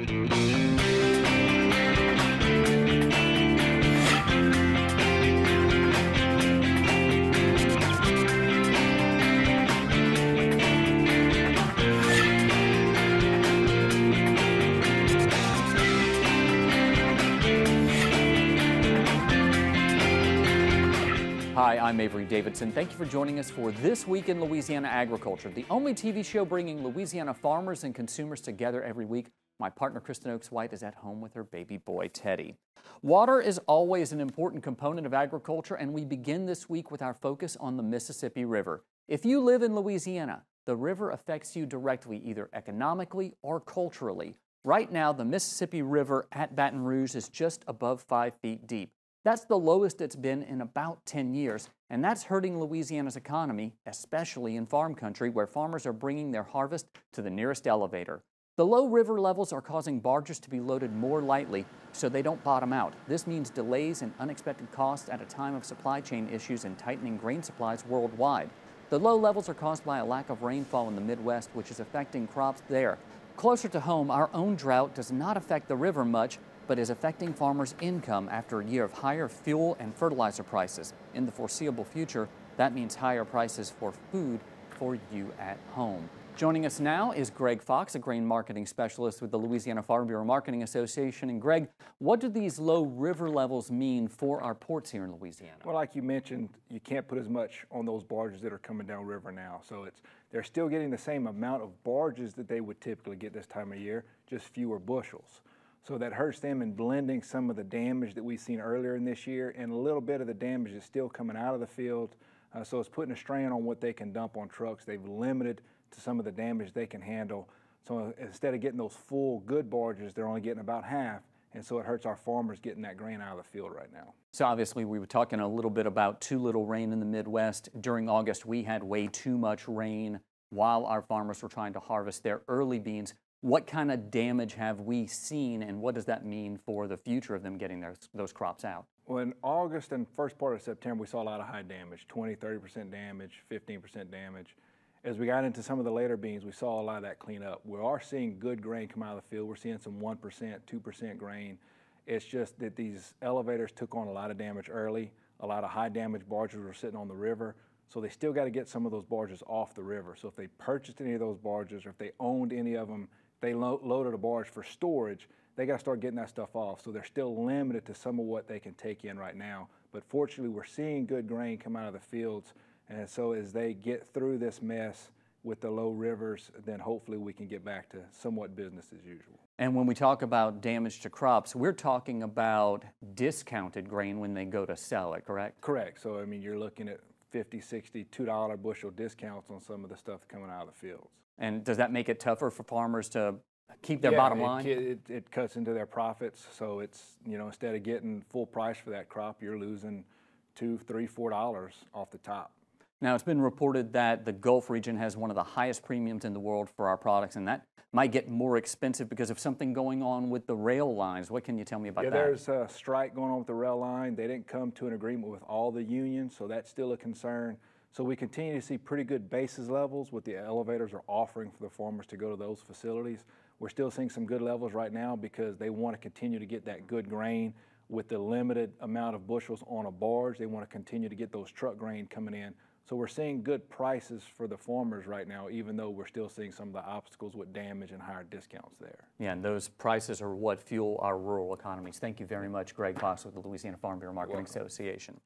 Hi, I'm Avery Davidson. Thank you for joining us for This Week in Louisiana Agriculture, the only TV show bringing Louisiana farmers and consumers together every week. My partner, Kristen Oaks-White, is at home with her baby boy, Teddy. Water is always an important component of agriculture, and we begin this week with our focus on the Mississippi River. If you live in Louisiana, the river affects you directly, either economically or culturally. Right now, the Mississippi River at Baton Rouge is just above 5 feet deep. That's the lowest it's been in about 10 years, and that's hurting Louisiana's economy, especially in farm country where farmers are bringing their harvest to the nearest elevator. The low river levels are causing barges to be loaded more lightly so they don't bottom out. This means delays and unexpected costs at a time of supply chain issues and tightening grain supplies worldwide. The low levels are caused by a lack of rainfall in the Midwest, which is affecting crops there. Closer to home, our own drought does not affect the river much, but is affecting farmers' income after a year of higher fuel and fertilizer prices. In the foreseeable future, that means higher prices for food for you at home. Joining us now is Greg Fox, a grain marketing specialist with the Louisiana Farm Bureau Marketing Association. And Greg, what do these low river levels mean for our ports here in Louisiana? Well, like you mentioned, you can't put as much on those barges that are coming down river now. So they're still getting the same amount of barges that they would typically get this time of year, just fewer bushels. So that hurts them in blending some of the damage that we've seen earlier in this year, and a little bit of the damage is still coming out of the field. So it's putting a strain on what they can dump on trucks. They've limited to some of the damage they can handle. So instead of getting those full good barges, they're only getting about half. And so it hurts our farmers getting that grain out of the field right now. So obviously we were talking a little bit about too little rain in the Midwest. During August, we had way too much rain while our farmers were trying to harvest their early beans. What kind of damage have we seen, and what does that mean for the future of them getting those crops out? Well, in August and first part of September, we saw a lot of high damage, 20, 30% damage, 15% damage. As we got into some of the later beans, we saw a lot of that clean up. We are seeing good grain come out of the field. We're seeing some 1%, 2% grain. It's just that these elevators took on a lot of damage early. A lot of high damage barges were sitting on the river. So they still got to get some of those barges off the river. So if they purchased any of those barges, or if they owned any of them, they loaded a barge for storage, they got to start getting that stuff off. So they're still limited to some of what they can take in right now. But fortunately, we're seeing good grain come out of the fields. And so as they get through this mess with the low rivers, then hopefully we can get back to somewhat business as usual. And when we talk about damage to crops, we're talking about discounted grain when they go to sell it, correct? Correct. So, I mean, you're looking at 50, 60, $2 bushel discounts on some of the stuff coming out of the fields. And does that make it tougher for farmers to keep their bottom line? It cuts into their profits. So it's, instead of getting full price for that crop, you're losing $2, $3, $4 off the top. Now, it's been reported that the Gulf region has one of the highest premiums in the world for our products, and that might get more expensive because of something going on with the rail lines. What can you tell me about that? There's a strike going on with the rail line. They didn't come to an agreement with all the unions, so that's still a concern. So we continue to see pretty good basis levels what the elevators are offering for the farmers to go to those facilities. We're still seeing some good levels right now because they want to continue to get that good grain with the limited amount of bushels on a barge. They want to continue to get those truck grain coming in. So we're seeing good prices for the farmers right now, even though we're still seeing some of the obstacles with damage and higher discounts there. Yeah, and those prices are what fuel our rural economies. Thank you very much, Greg Fox with the Louisiana Farm Bureau Marketing Association.